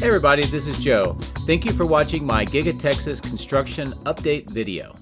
Hey everybody, this is Joe. Thank you for watching my Giga-Texas construction update video.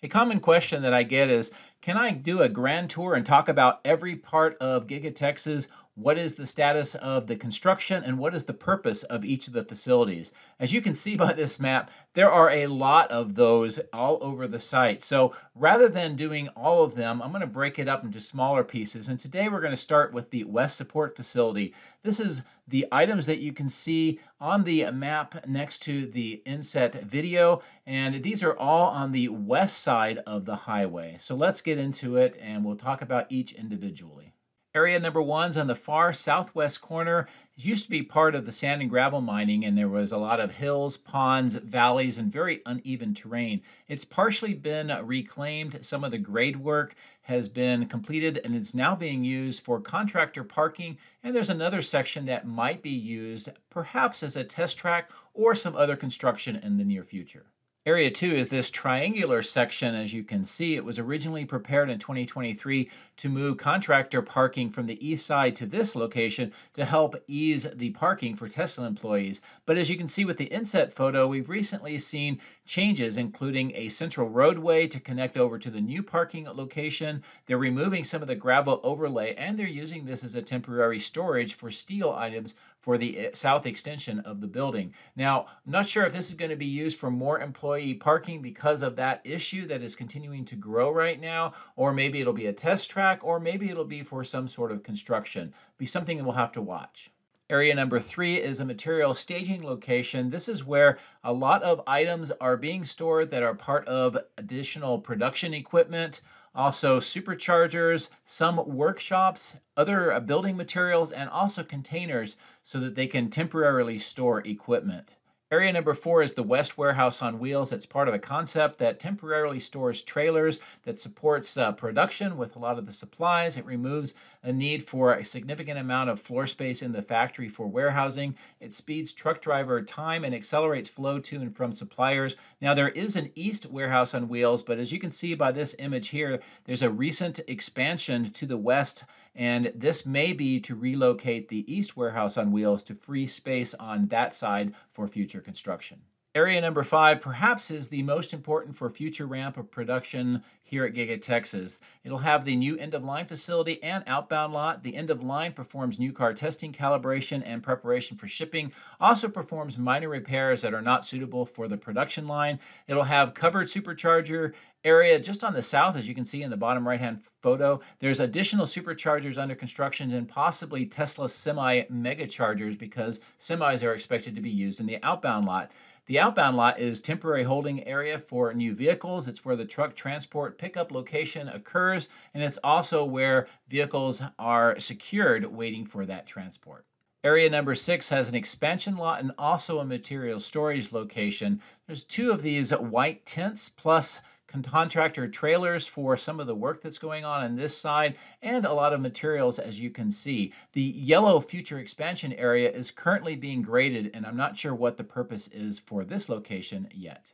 A common question that I get is, can I do a grand tour and talk about every part of Giga-Texas? What is the status of the construction and what is the purpose of each of the facilities? As you can see by this map, there are a lot of those all over the site. So rather than doing all of them, I'm going to break it up into smaller pieces. And today we're going to start with the West Support Facility. This is the items that you can see on the map next to the inset video. And these are all on the west side of the highway. So let's get into it and we'll talk about each individually. Area number 1's on the far southwest corner. It used to be part of the sand and gravel mining, and there was a lot of hills, ponds, valleys, and very uneven terrain. It's partially been reclaimed. Some of the grade work has been completed, and it's now being used for contractor parking. And there's another section that might be used perhaps as a test track or some other construction in the near future. Area 2 is this triangular section. As you can see, it was originally prepared in 2023 to move contractor parking from the east side to this location to help ease the parking for Tesla employees. But as you can see with the inset photo, we've recently seen changes, including a central roadway to connect over to the new parking location. They're removing some of the gravel overlay, and they're using this as a temporary storage for steel items for the south extension of the building. Now, I'm not sure if this is going to be used for more employee parking because of that issue that is continuing to grow right now, or maybe it'll be a test track, or maybe it'll be for some sort of construction. Be something that we'll have to watch. Area number 3 is a material staging location. This is where a lot of items are being stored that are part of additional production equipment, also superchargers, some workshops, other building materials, and also containers so that they can temporarily store equipment. Area number 4 is the West Warehouse on Wheels. It's part of a concept that temporarily stores trailers that supports production with a lot of the supplies. It removes a need for a significant amount of floor space in the factory for warehousing. It speeds truck driver time and accelerates flow to and from suppliers. Now, there is an East Warehouse on Wheels, but as you can see by this image here, there's a recent expansion to the west, and this may be to relocate the East Warehouse on Wheels to free space on that side for future construction. Area number 5 perhaps is the most important for future ramp of production here at Giga-Texas. It'll have the new end-of-line facility and outbound lot. The end-of-line performs new car testing, calibration, and preparation for shipping. Also performs minor repairs that are not suitable for the production line. It'll have covered supercharger area just on the south, as you can see in the bottom right-hand photo. There's additional superchargers under construction and possibly Tesla semi mega chargers because semis are expected to be used in the outbound lot. The outbound lot is temporary holding area for new vehicles. It's where the truck transport pickup location occurs, and it's also where vehicles are secured waiting for that transport. Area number 6 has an expansion lot and also a material storage location. There's 2 of these white tents plus contractor trailers for some of the work that's going on this side, and a lot of materials, as you can see. The yellow future expansion area is currently being graded, and I'm not sure what the purpose is for this location yet.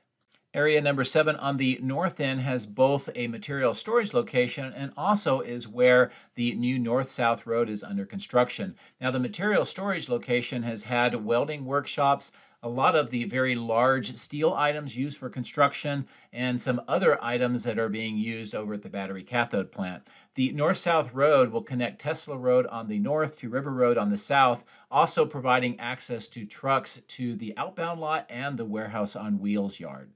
Area number 7 on the north end has both a material storage location and also is where the new north-south road is under construction. Now, the material storage location has had welding workshops, a lot of the very large steel items used for construction, and some other items that are being used over at the battery cathode plant. The north-south road will connect Tesla Road on the north to River Road on the south, also providing access to trucks to the outbound lot and the warehouse on wheels yard.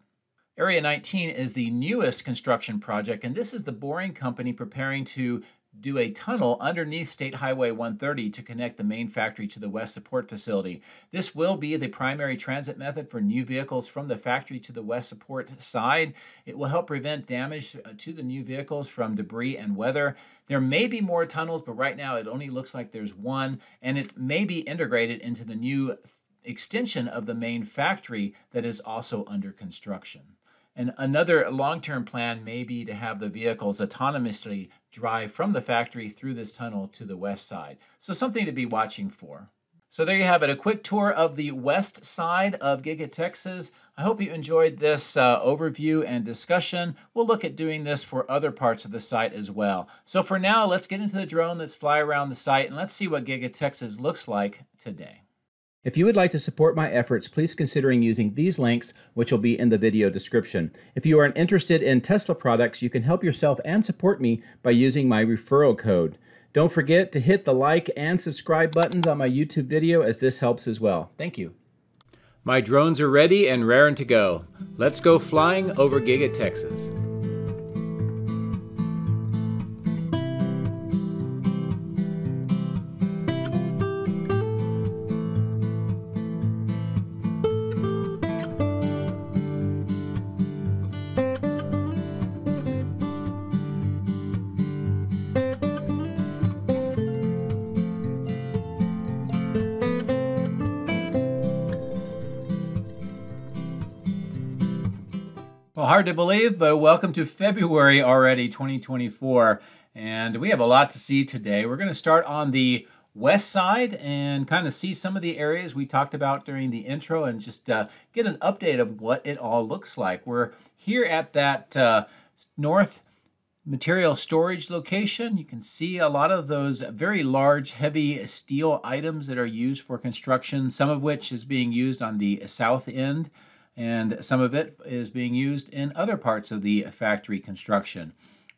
Area 19 is the newest construction project, and this is the boring company preparing to do a tunnel underneath State Highway 130 to connect the main factory to the West Support Facility. This will be the primary transit method for new vehicles from the factory to the West Support side. It will help prevent damage to the new vehicles from debris and weather. There may be more tunnels, but right now it only looks like there's one, and it may be integrated into the new extension of the main factory that is also under construction. And another long-term plan may be to have the vehicles autonomously drive from the factory through this tunnel to the west side. So something to be watching for. So there you have it, a quick tour of the west side of Giga-Texas. I hope you enjoyed this overview and discussion. We'll look at doing this for other parts of the site as well. So for now, let's get into the drone, let's fly around the site, and let's see what Giga-Texas looks like today. If you would like to support my efforts, please consider using these links, which will be in the video description. If you are interested in Tesla products, you can help yourself and support me by using my referral code. Don't forget to hit the like and subscribe buttons on my YouTube video, as this helps as well. Thank you. My drones are ready and raring to go. Let's go flying over Giga-Texas. Well, hard to believe, but welcome to February already, 2024, and we have a lot to see today. We're going to start on the west side and kind of see some of the areas we talked about during the intro and just get an update of what it all looks like. We're here at that north material storage location. You can see a lot of those very large, heavy steel items that are used for construction, some of which is being used on the south end, and some of it is being used in other parts of the factory construction.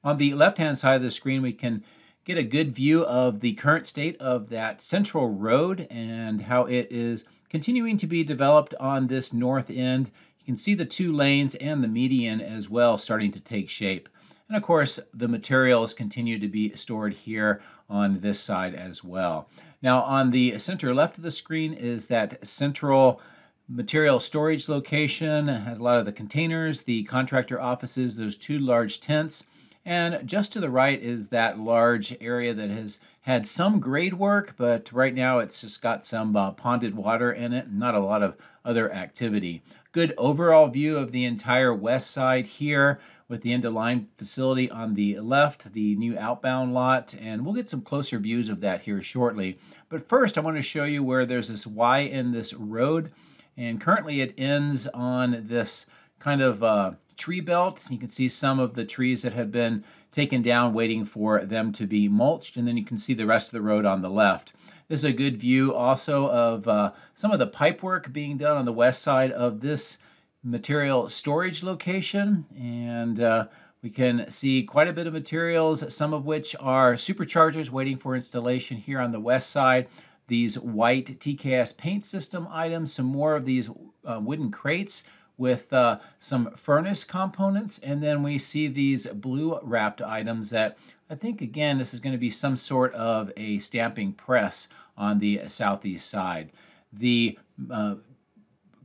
On the left-hand side of the screen, we can get a good view of the current state of that central road and how it is continuing to be developed on this north end. You can see the 2 lanes and the median as well starting to take shape. And of course, the materials continue to be stored here on this side as well. Now, on the center left of the screen is that central material storage location. It has a lot of the containers, the contractor offices, those 2 large tents, and just to the right is that large area that has had some grade work, but right now it's just got some ponded water in it, not a lot of other activity. Good overall view of the entire west side here with the end-of-line facility on the left, the new outbound lot, and we'll get some closer views of that here shortly. But first, I want to show you where there's this Y in this road. And currently it ends on this kind of tree belt. You can see some of the trees that have been taken down waiting for them to be mulched, and then you can see the rest of the road on the left. This is a good view also of some of the pipe work being done on the west side of this material storage location, and we can see quite a bit of materials, some of which are superchargers waiting for installation here on the west side. These white TKS paint system items, some more of these wooden crates with some furnace components, and then we see these blue wrapped items that I think, again, this is going to be some sort of a stamping press on the southeast side. The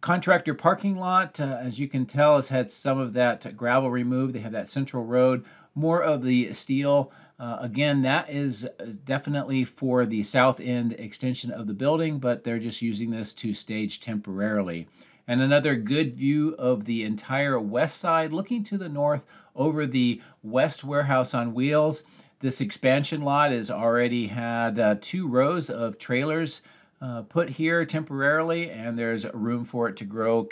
contractor parking lot, as you can tell, has had some of that gravel removed. They have that central road, more of the steel. Again, that is definitely for the south end extension of the building, but they're just using this to stage temporarily. And another good view of the entire west side, looking to the north over the west warehouse on wheels. This expansion lot has already had 2 rows of trailers put here temporarily, and there's room for it to grow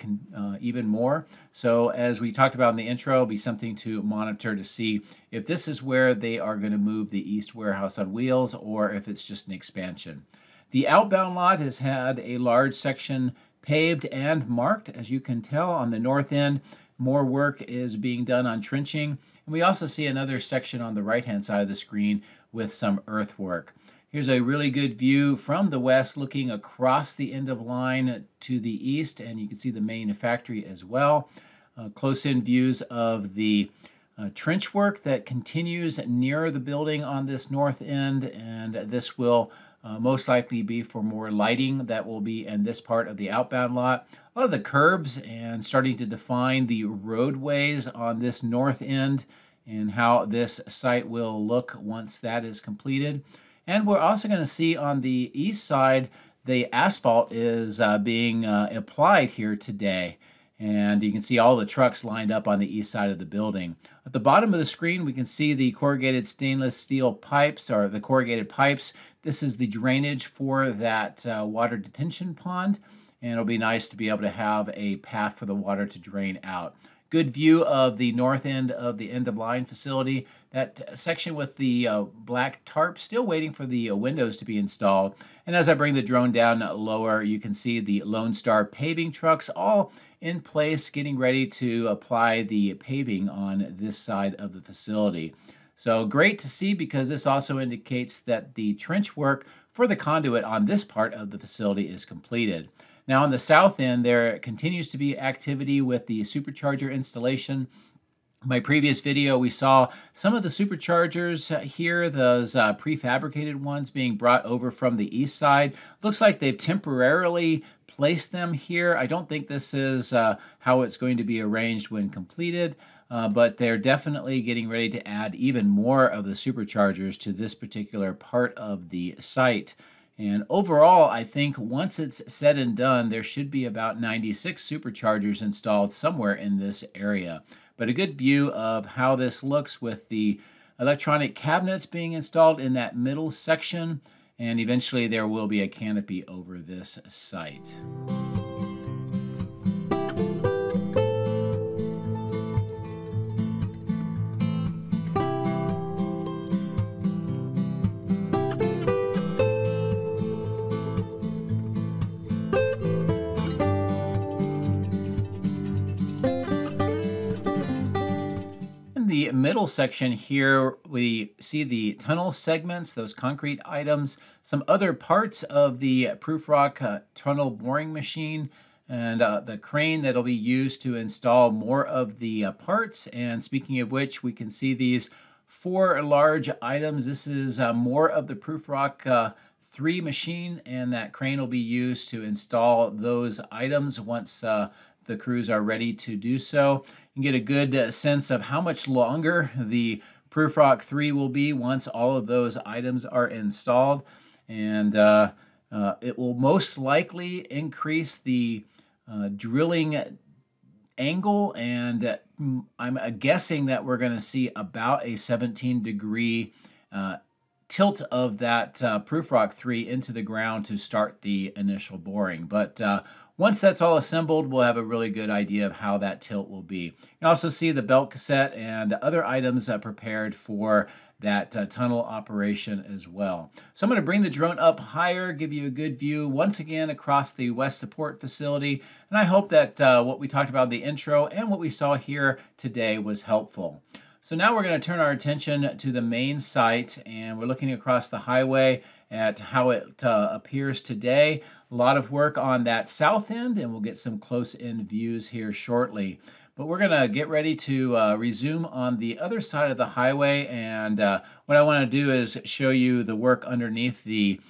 even more. So as we talked about in the intro, it'll be something to monitor to see if this is where they are going to move the east warehouse on wheels or if it's just an expansion. The outbound lot has had a large section paved and marked. As you can tell on the north end, more work is being done on trenching. And we also see another section on the right-hand side of the screen with some earthwork. Here's a really good view from the west looking across the end of line to the east, and you can see the main factory as well. Close-in views of the trench work that continues near the building on this north end, and this will most likely be for more lighting that will be in this part of the outbound lot. A lot of the curbs and starting to define the roadways on this north end and how this site will look once that is completed. And we're also going to see on the east side, the asphalt is being applied here today. And you can see all the trucks lined up on the east side of the building. At the bottom of the screen, we can see the corrugated stainless steel pipes, or the corrugated pipes. This is the drainage for that water detention pond. And it'll be nice to be able to have a path for the water to drain out. Good view of the north end of the end-of-line facility. That section with the black tarp, still waiting for the windows to be installed. And as I bring the drone down lower, you can see the Lone Star paving trucks all in place, getting ready to apply the paving on this side of the facility. So great to see, because this also indicates that the trench work for the conduit on this part of the facility is completed. Now on the south end, there continues to be activity with the supercharger installation. In my previous video, we saw some of the superchargers here, those prefabricated ones being brought over from the east side. Looks like they've temporarily placed them here. I don't think this is how it's going to be arranged when completed, but they're definitely getting ready to add even more of the superchargers to this particular part of the site. And overall, I think once it's said and done, there should be about 96 superchargers installed somewhere in this area. But a good view of how this looks with the electronic cabinets being installed in that middle section, and eventually there will be a canopy over this site. The middle section here, we see the tunnel segments, those concrete items, some other parts of the proof rock tunnel boring machine, and the crane that'll be used to install more of the parts. And speaking of which, we can see these 4 large items. This is more of the proof rock 3 machine, and that crane will be used to install those items once the crews are ready to do so. You can get a good sense of how much longer the Proof Rock 3 will be once all of those items are installed. And it will most likely increase the drilling angle, and I'm guessing that we're going to see about a 17-degree tilt of that Proof Rock 3 into the ground to start the initial boring. But once that's all assembled, we'll have a really good idea of how that tilt will be. You can also see the belt cassette and other items prepared for that tunnel operation as well. So I'm going to bring the drone up higher, give you a good view once again across the West Support facility. And I hope that what we talked about in the intro and what we saw here today was helpful. So now we're going to turn our attention to the main site, and we're looking across the highway at how it appears today. A lot of work on that south end, and we'll get some close-in views here shortly. But we're going to get ready to resume on the other side of the highway, and what I want to do is show you the work underneath the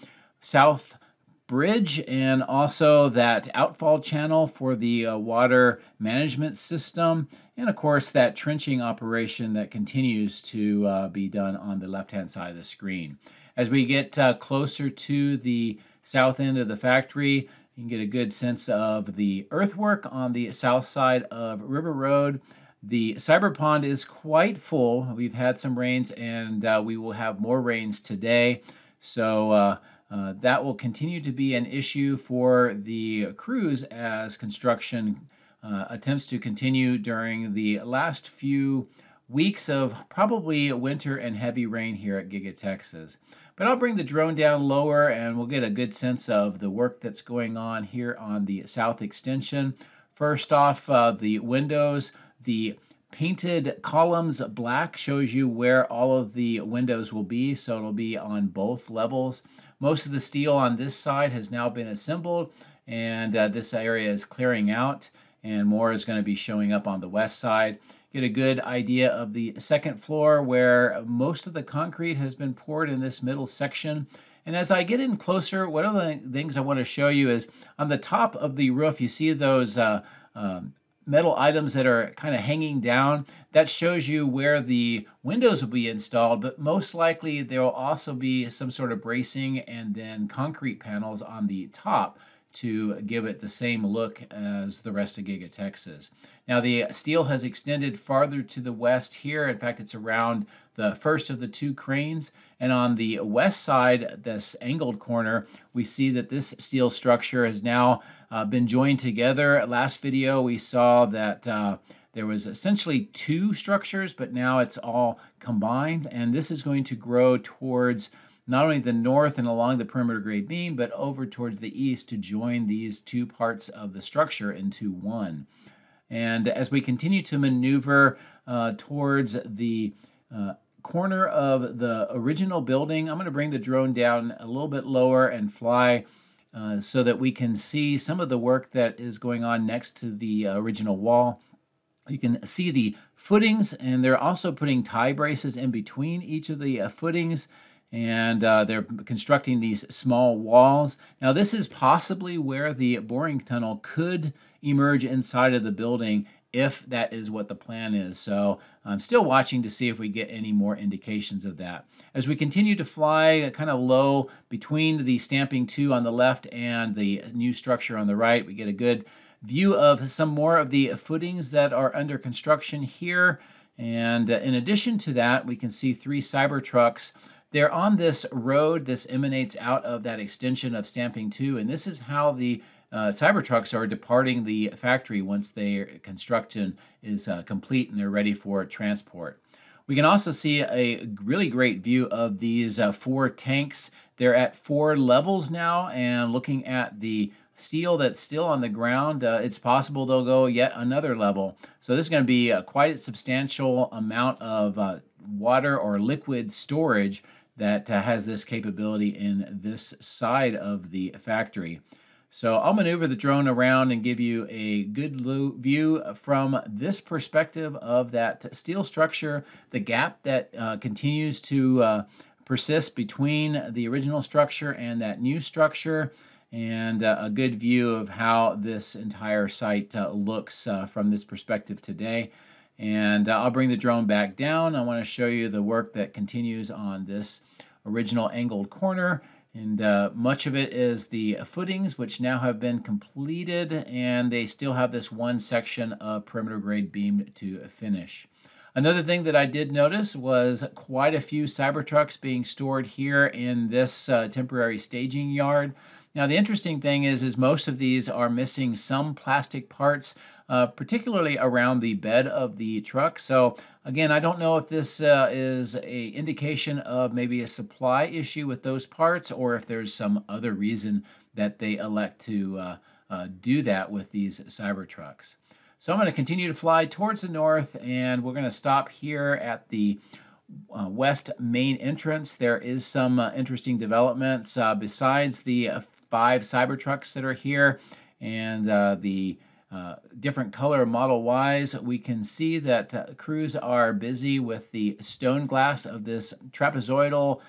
south bridge and also that outfall channel for the water management system, and of course that trenching operation that continues to be done on the left-hand side of the screen. As we get closer to the south end of the factory, you can get a good sense of the earthwork on the south side of River Road. The cyber pond is quite full. We've had some rains, and we will have more rains today. So that will continue to be an issue for the crews as construction attempts to continue during the last few weeks of probably winter and heavy rain here at Giga-Texas. But I'll bring the drone down lower, and we'll get a good sense of the work that's going on here on the south extension. First off, the windows, the painted columns black shows you where all of the windows will be, so it'll be on both levels. Most of the steel on this side has now been assembled, and this area is clearing out, and more is going to be showing up on the west side. Get a good idea of the second floor where most of the concrete has been poured in this middle section. And as I get in closer, one of the things I want to show you is on the top of the roof, you see those metal items that are kind of hanging down. That shows you where the windows will be installed, but most likely there will also be some sort of bracing and then concrete panels on the top to give it the same look as the rest of Giga-Texas. Now the steel has extended farther to the west here. In fact, it's around the first of the 2 cranes. And on the west side, this angled corner, we see that this steel structure has now been joined together. Last video, we saw that there was essentially two structures, but now it's all combined. And this is going to grow towards not only the north and along the perimeter grade beam, but over towards the east to join these two parts of the structure into one. And as we continue to maneuver towards the corner of the original building, I'm going to bring the drone down a little bit lower and fly so that we can see some of the work that is going on next to the original wall. You can see the footings, and they're also putting tie braces in between each of the footings, and they're constructing these small walls. Now, this is possibly where the boring tunnel could emerge inside of the building if that is what the plan is. So I'm still watching to see if we get any more indications of that. As we continue to fly kind of low between the stamping 2 on the left and the new structure on the right, we get a good view of some more of the footings that are under construction here. And in addition to that, we can see 3 Cybertrucks. They're on this road. This emanates out of that extension of stamping 2, and this is how the Cybertrucks are departing the factory once their construction is complete and they're ready for transport. We can also see a really great view of these 4 tanks. They're at 4 levels now, and looking at the steel that's still on the ground, it's possible they'll go yet another level. So this is going to be quite a substantial amount of water or liquid storage that has this capability in this side of the factory. So I'll maneuver the drone around and give you a good view from this perspective of that steel structure, the gap that continues to persist between the original structure and that new structure, and a good view of how this entire site looks from this perspective today. And I'll bring the drone back down. I want to show you the work that continues on this original angled corner. And much of it is the footings, which now have been completed, and they still have this one section of perimeter grade beam to finish. Another thing that I did notice was quite a few Cybertrucks being stored here in this temporary staging yard. Now, the interesting thing is most of these are missing some plastic parts, particularly around the bed of the truck. So again, I don't know if this is an indication of maybe a supply issue with those parts, or if there's some other reason that they elect to do that with these Cybertrucks. So I'm going to continue to fly towards the north, and we're going to stop here at the west main entrance. There is some interesting developments besides the 5 Cybertrucks that are here and the different color Model Ys. We can see that crews are busy with the stone glass of this trapezoidal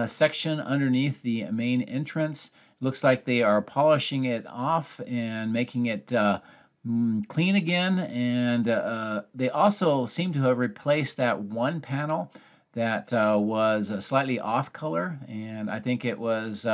section underneath the main entrance. Looks like they are polishing it off and making it clean again, and they also seem to have replaced that one panel that was slightly off color, and I think it was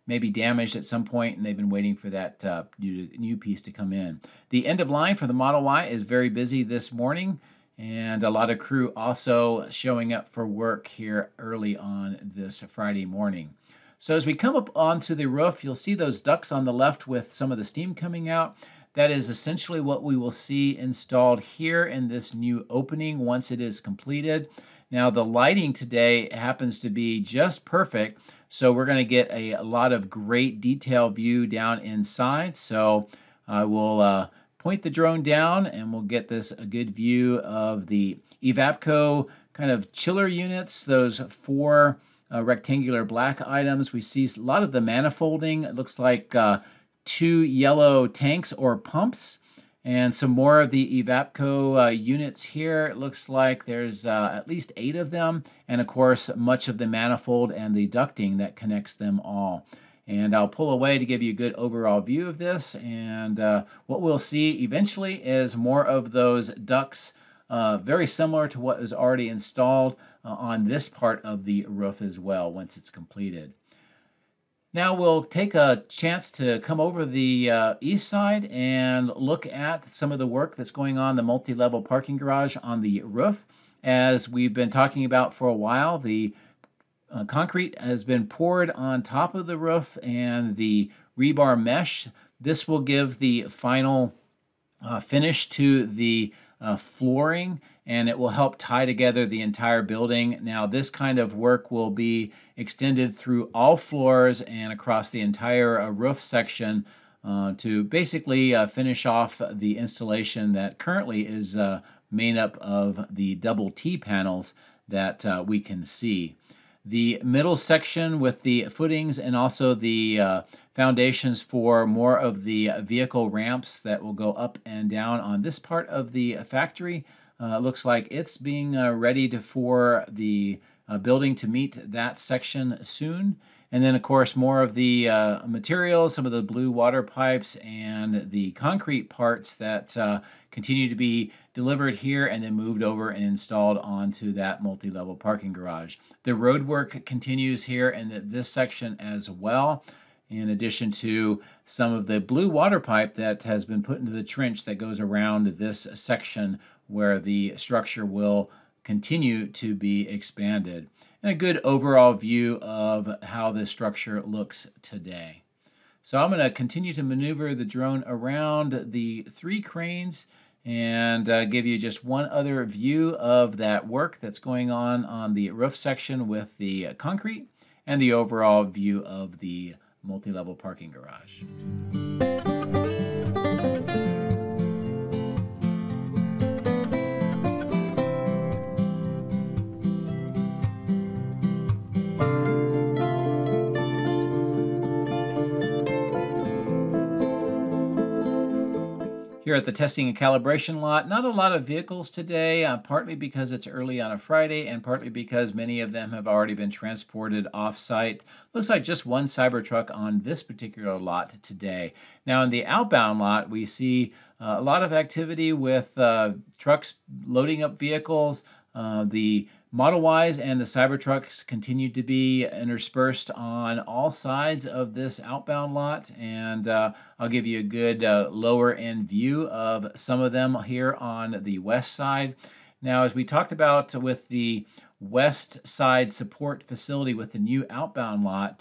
maybe damaged at some point, and they've been waiting for that new piece to come in. The end of line for the Model Y is very busy this morning, and a lot of crew also showing up for work here early on this Friday morning. So as we come up onto the roof, you'll see those ducts on the left with some of the steam coming out. That is essentially what we will see installed here in this new opening once it is completed. Now, the lighting today happens to be just perfect, so we're going to get a lot of great detail view down inside. So I will point the drone down, and we'll get this a good view of the Evapco kind of chiller units, those 4 rectangular black items. We see a lot of the manifolding. It looks like 2 yellow tanks or pumps, and some more of the Evapco units here. It looks like there's at least 8 of them, and of course much of the manifold and the ducting that connects them all. And I'll pull away to give you a good overall view of this, and what we'll see eventually is more of those ducts, very similar to what is already installed on this part of the roof as well once it's completed. Now we'll take a chance to come over the east side and look at some of the work that's going on, the multi-level parking garage on the roof. As we've been talking about for a while, the concrete has been poured on top of the roof and the rebar mesh. This will give the final finish to the flooring, and it will help tie together the entire building. Now, this kind of work will be extended through all floors and across the entire roof section to basically finish off the installation that currently is made up of the double T panels that we can see. The middle section with the footings and also the foundations for more of the vehicle ramps that will go up and down on this part of the factory looks like it's being ready for the building to meet that section soon. And then, of course, more of the materials, some of the blue water pipes and the concrete parts that continue to be delivered here and then moved over and installed onto that multi-level parking garage. The road work continues here in this section as well, in addition to some of the blue water pipe that has been put into the trench that goes around this section where the structure will continue to be expanded. And a good overall view of how this structure looks today. So I'm going to continue to maneuver the drone around the 3 cranes and give you just one other view of that work that's going on the roof section with the concrete and the overall view of the multi-level parking garage. Here at the testing and calibration lot, not a lot of vehicles today, partly because it's early on a Friday and partly because many of them have already been transported off-site. Looks like just one Cybertruck on this particular lot today. Now in the outbound lot, we see a lot of activity with trucks loading up vehicles. The Model Ys and the Cybertrucks continue to be interspersed on all sides of this outbound lot, and I'll give you a good lower end view of some of them here on the west side. Now, as we talked about with the west side support facility with the new outbound lot,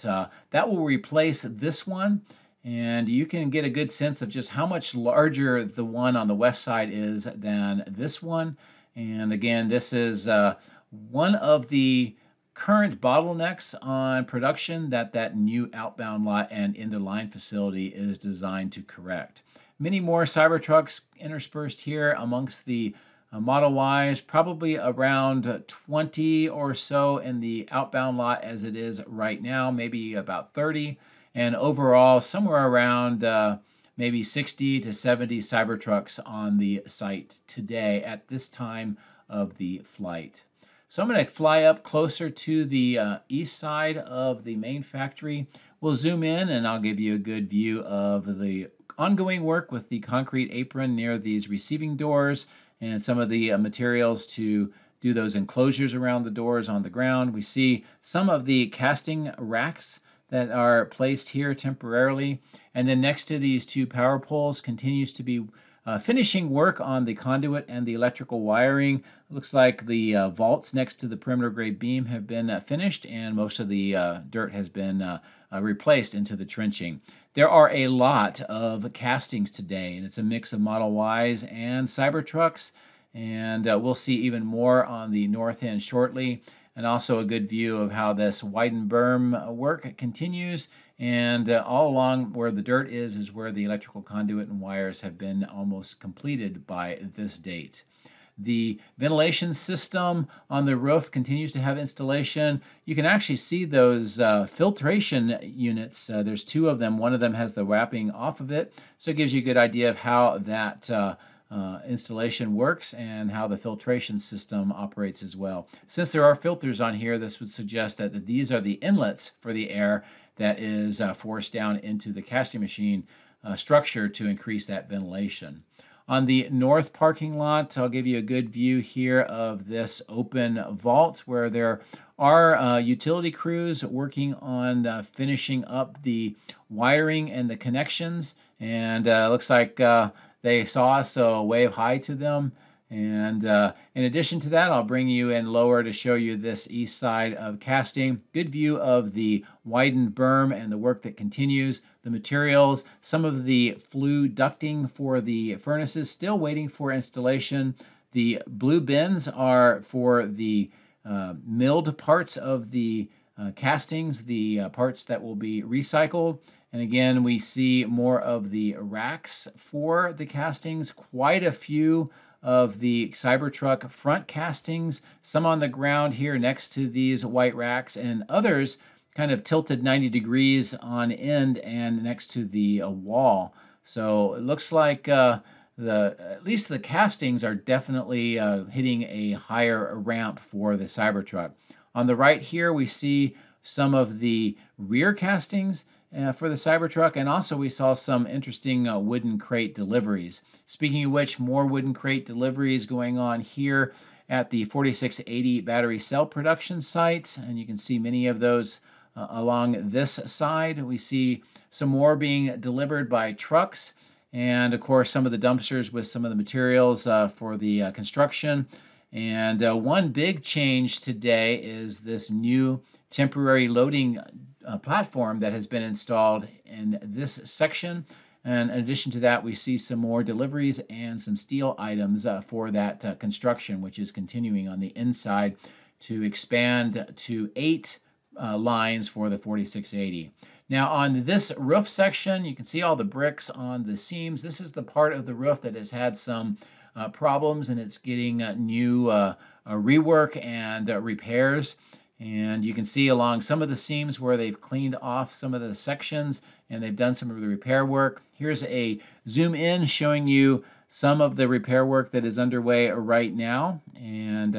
that will replace this one, and you can get a good sense of just how much larger the one on the west side is than this one. And again, this is one of the current bottlenecks on production that new outbound lot and end-of-line facility is designed to correct. Many more Cybertrucks interspersed here amongst the Model Ys, probably around 20 or so in the outbound lot as it is right now, maybe about 30, and overall somewhere around maybe 60 to 70 Cybertrucks on the site today at this time of the flight. So I'm going to fly up closer to the east side of the main factory. We'll zoom in and I'll give you a good view of the ongoing work with the concrete apron near these receiving doors and some of the materials to do those enclosures around the doors on the ground. We see some of the casting racks that are placed here temporarily. And then next to these 2 power poles continues to be finishing work on the conduit and the electrical wiring. Looks like the vaults next to the perimeter grade beam have been finished, and most of the dirt has been replaced into the trenching. There are a lot of castings today, and it's a mix of Model Ys and Cybertrucks, and we'll see even more on the north end shortly, and also a good view of how this widened berm work continues. And all along where the dirt is where the electrical conduit and wires have been almost completed by this date. The ventilation system on the roof continues to have installation. You can actually see those filtration units. There's 2 of them. One of them has the wrapping off of it. So it gives you a good idea of how that installation works and how the filtration system operates as well. Since there are filters on here, this would suggest that these are the inlets for the air that is forced down into the casting machine structure to increase that ventilation. On the north parking lot, I'll give you a good view here of this open vault where there are utility crews working on finishing up the wiring and the connections, and looks like they saw us, so wave hi to them. And in addition to that, I'll bring you in lower to show you this east side of casting. Good view of the widened berm and the work that continues. The materials, some of the flue ducting for the furnaces still waiting for installation. The blue bins are for the milled parts of the castings, the parts that will be recycled. And again, we see more of the racks for the castings, quite a few of the Cybertruck front castings, some on the ground here next to these white racks, and others kind of tilted 90 degrees on end and next to the wall. So it looks like at least the castings are definitely hitting a higher ramp for the Cybertruck. On the right here, we see some of the rear castings for the Cybertruck, and also we saw some interesting wooden crate deliveries. Speaking of which, more wooden crate deliveries going on here at the 4680 battery cell production site, and you can see many of those along this side. We see some more being delivered by trucks, and of course some of the dumpsters with some of the materials for the construction. And one big change today is this new temporary loading platform that has been installed in this section. And in addition to that, we see some more deliveries and some steel items for that construction, which is continuing on the inside to expand to 8 lines for the 4680. Now on this roof section, you can see all the bricks on the seams. This is the part of the roof that has had some problems, and it's getting new rework and repairs. And you can see along some of the seams where they've cleaned off some of the sections and they've done some of the repair work. Here's a zoom in showing you some of the repair work that is underway right now. And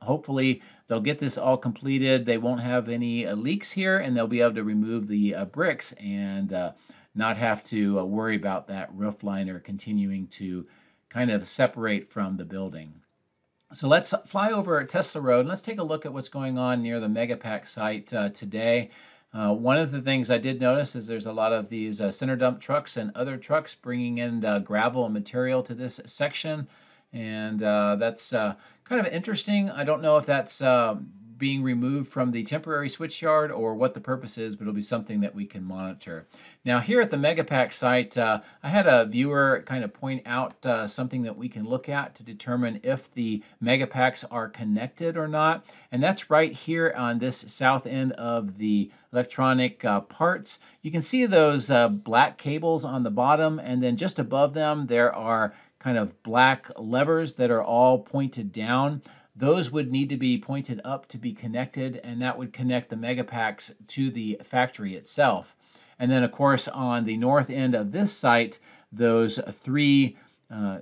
hopefully they'll get this all completed. They won't have any leaks here, and they'll be able to remove the bricks and not have to worry about that roof liner continuing to kind of separate from the building. So let's fly over Tesla Road and let's take a look at what's going on near the Megapack site today. One of the things I did notice is there's a lot of these center dump trucks and other trucks bringing in gravel and material to this section. And that's kind of interesting. I don't know if that's being removed from the temporary switch yard or what the purpose is, but it'll be something that we can monitor. Now here at the Megapack site, I had a viewer kind of point out something that we can look at to determine if the Megapacks are connected or not. And that's right here on this south end of the electronic parts. You can see those black cables on the bottom, and then just above them there are kind of black levers that are all pointed down. Those would need to be pointed up to be connected, and that would connect the Megapacks to the factory itself. And then, of course, on the north end of this site, those 3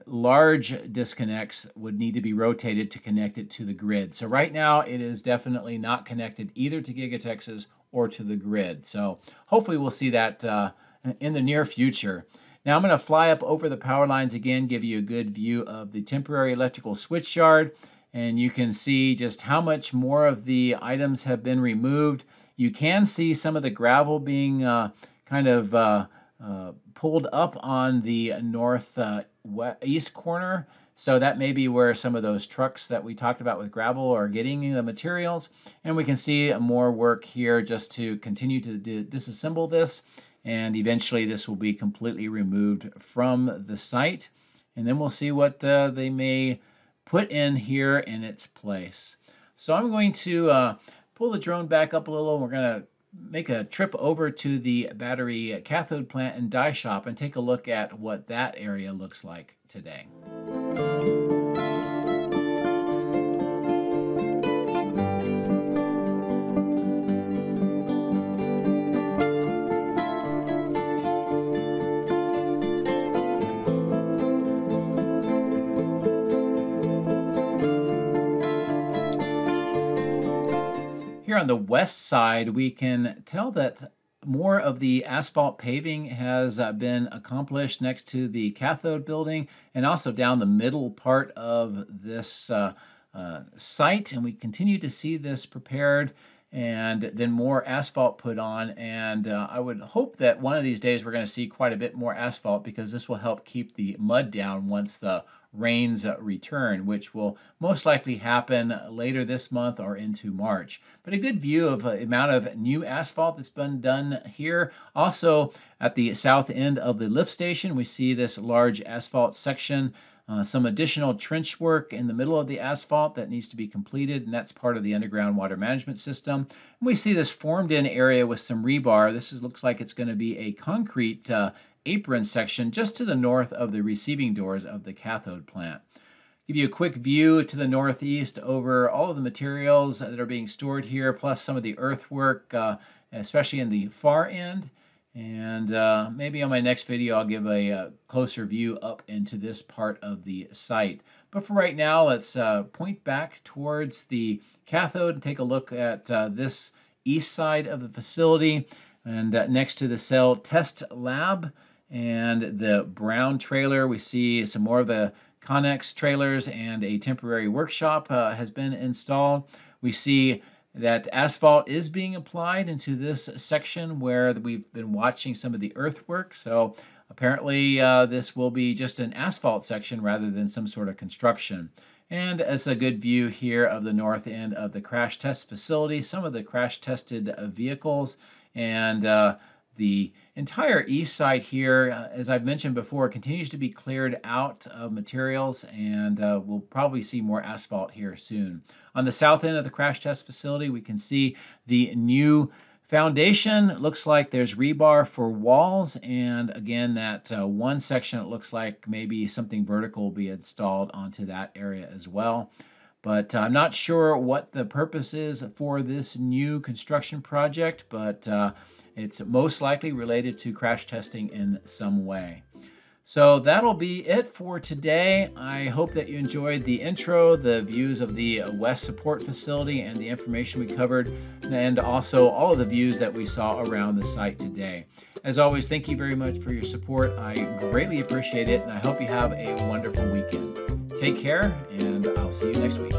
large disconnects would need to be rotated to connect it to the grid. So right now, it is definitely not connected either to Giga-Texas or to the grid. So hopefully we'll see that in the near future. Now I'm going to fly up over the power lines again, give you a good view of the temporary electrical switch yard. And you can see just how much more of the items have been removed. You can see some of the gravel being kind of pulled up on the northeast corner. So that may be where some of those trucks that we talked about with gravel are getting the materials. And we can see more work here just to continue to disassemble this. And eventually this will be completely removed from the site. And then we'll see what they may put in here in its place. So I'm going to pull the drone back up a little. We're going to make a trip over to the battery cathode plant and die shop and take a look at what that area looks like today. Here on the west side, we can tell that more of the asphalt paving has been accomplished next to the cathode building and also down the middle part of this site. And we continue to see this prepared. and then more asphalt put on. And I would hope that one of these days we're going to see quite a bit more asphalt, because this will help keep the mud down once the rains return, which will most likely happen later this month or into March. But a good view of the amount of new asphalt that's been done here. Also at the south end of the lift station, we see this large asphalt section. Some additional trench work in the middle of the asphalt that needs to be completed, and that's part of the underground water management system. And we see this formed-in area with some rebar. This looks like it's going to be a concrete apron section just to the north of the receiving doors of the cathode plant. Give you a quick view to the northeast over all of the materials that are being stored here, plus some of the earthwork, especially in the far end. And maybe on my next video, I'll give a closer view up into this part of the site. But for right now, let's point back towards the cathode and take a look at this east side of the facility, and next to the cell test lab and the brown trailer, we see some more of the Connex trailers, and a temporary workshop has been installed. We see that asphalt is being applied into this section where we've been watching some of the earthwork. So apparently this will be just an asphalt section rather than some sort of construction. And as a good view here of the north end of the crash test facility, some of the crash tested vehicles, and the entire east side here, as I've mentioned before, continues to be cleared out of materials, and we'll probably see more asphalt here soon. On the south end of the crash test facility, we can see the new foundation. It looks like there's rebar for walls, and again, that one section, it looks like maybe something vertical will be installed onto that area as well. But I'm not sure what the purpose is for this new construction project, but it's most likely related to crash testing in some way. So that'll be it for today. I hope that you enjoyed the intro, the views of the West Support Facility, and the information we covered, and also all of the views that we saw around the site today. As always, thank you very much for your support. I greatly appreciate it, and I hope you have a wonderful weekend. Take care, and I'll see you next week.